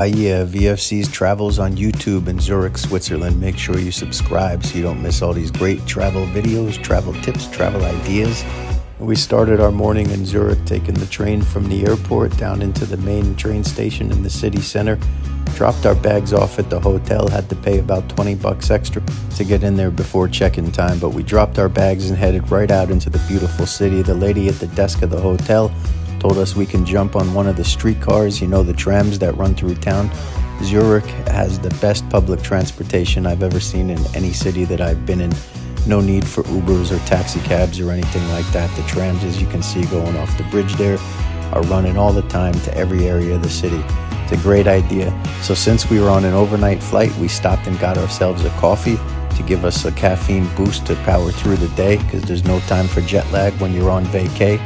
Yeah, VFC's travels on YouTube in Zurich, Switzerland. Make sure you subscribe so you don't miss all these great travel videos, travel tips, travel ideas. We started our morning in Zurich, taking the train from the airport down into the main train station in the city center. Dropped our bags off at the hotel, had to pay about $20 extra to get in there before check-in time, but we dropped our bags and headed right out into the beautiful city. The lady at the desk of the hotel told us we can jump on one of the streetcars, the trams that run through town. Zurich has the best public transportation I've ever seen in any city that I've been in. No need for Ubers or taxi cabs or anything like that. The trams, as you can see going off the bridge there, are running all the time to every area of the city. It's a great idea. So since we were on an overnight flight, we stopped and got ourselves a coffee to give us a caffeine boost to power through the day, because there's no time for jet lag when you're on vacay.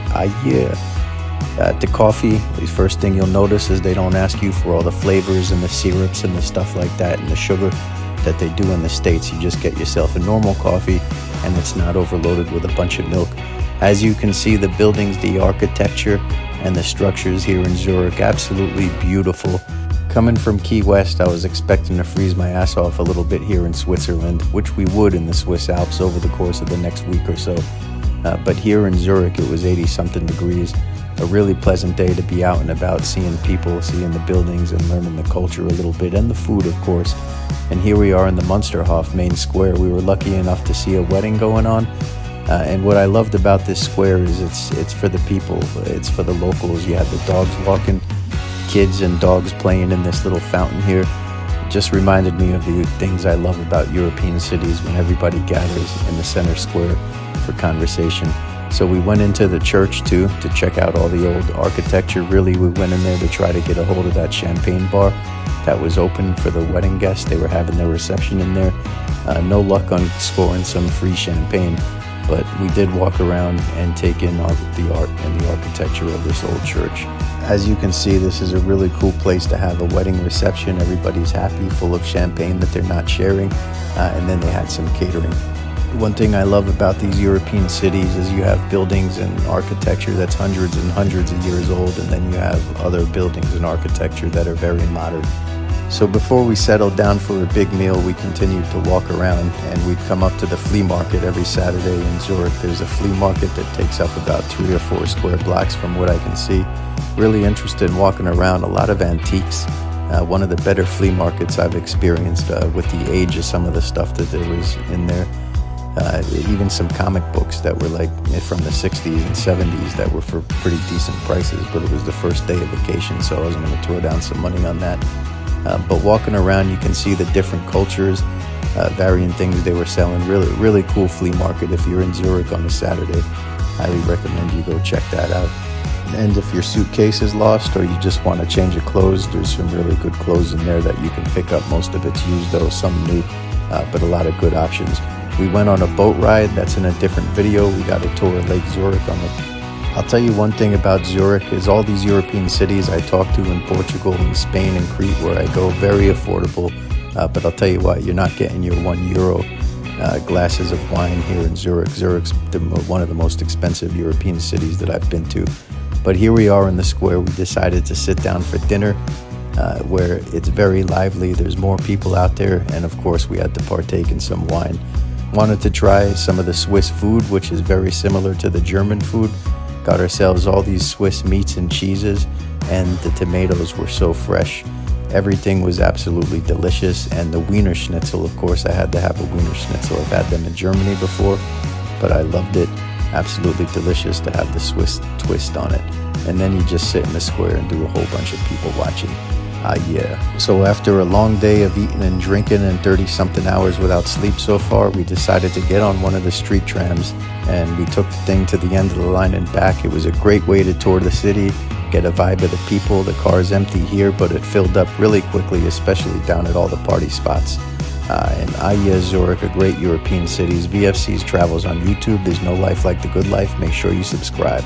The coffee, the first thing you'll notice is they don't ask you for all the flavors and the syrups and the stuff like that and the sugar that they do in the States. You just get yourself a normal coffee and it's not overloaded with a bunch of milk. As you can see, the buildings, the architecture, and the structures here in Zurich, absolutely beautiful. Coming from Key West, I was expecting to freeze my ass off a little bit here in Switzerland, which we would in the Swiss Alps over the course of the next week or so. But here in Zurich, it was 80-something degrees. A really pleasant day to be out and about, seeing people, seeing the buildings, and learning the culture a little bit, and the food, of course. And here we are in the Munsterhof main square. We were lucky enough to see a wedding going on. And what I loved about this square is it's for the people, it's for the locals. You had the dogs walking, kids and dogs playing in this little fountain here. It just reminded me of the things I love about European cities, when everybody gathers in the center square for conversation. So we went into the church too to check out all the old architecture. Really, we went in there to try to get a hold of that champagne bar that was open for the wedding guests. They were having their reception in there. No luck on scoring some free champagne, but we did walk around and take in the art and the architecture of this old church. As you can see, this is a really cool place to have a wedding reception. Everybody's happy, full of champagne that they're not sharing, and then they had some catering. One thing I love about these European cities is you have buildings and architecture that's hundreds and hundreds of years old, and then you have other buildings and architecture that are very modern. So before we settled down for a big meal, we continued to walk around, and we'd come up to the flea market every Saturday in Zurich. There's a flea market that takes up about 3 or 4 square blocks from what I can see. Really interested in walking around, a lot of antiques. One of the better flea markets I've experienced with the age of some of the stuff that there was in there. Even some comic books that were like from the 60s and 70s that were for pretty decent prices, but it was the first day of vacation, so I wasn't going to throw down some money on that. But walking around, you can see the different cultures, varying things they were selling. Really cool flea market. If you're in Zurich on a Saturday, highly recommend you go check that out. And if your suitcase is lost or you just want to change of clothes, there's some really good clothes in there that you can pick up. Most of it's used though, some new, but a lot of good options. We went on a boat ride. That's in a different video. We got a tour of Lake Zurich I'll tell you one thing about Zurich is all these European cities I talked to in Portugal and Spain and Crete where I go, very affordable. But I'll tell you what, you're not getting your €1 glasses of wine here in Zurich. Zurich's one of the most expensive European cities that I've been to. But here we are in the square. We decided to sit down for dinner, where it's very lively. There's more people out there. And of course, we had to partake in some wine. Wanted to try some of the Swiss food, which is very similar to the German food. Got ourselves all these Swiss meats and cheeses, and the tomatoes were so fresh. Everything was absolutely delicious, and the Wiener Schnitzel, of course, I had to have a Wiener Schnitzel. I've had them in Germany before, but I loved it. Absolutely delicious to have the Swiss twist on it. And then you just sit in the square and do a whole bunch of people watching. So after a long day of eating and drinking and 30-something hours without sleep so far, we decided to get on one of the street trams, and we took the thing to the end of the line and back. It was a great way to tour the city, get a vibe of the people. The car's empty here, but it filled up really quickly, especially down at all the party spots. And Zurich, a great European cities. VFC's travels on YouTube. There's no life like the good life. Make sure you subscribe.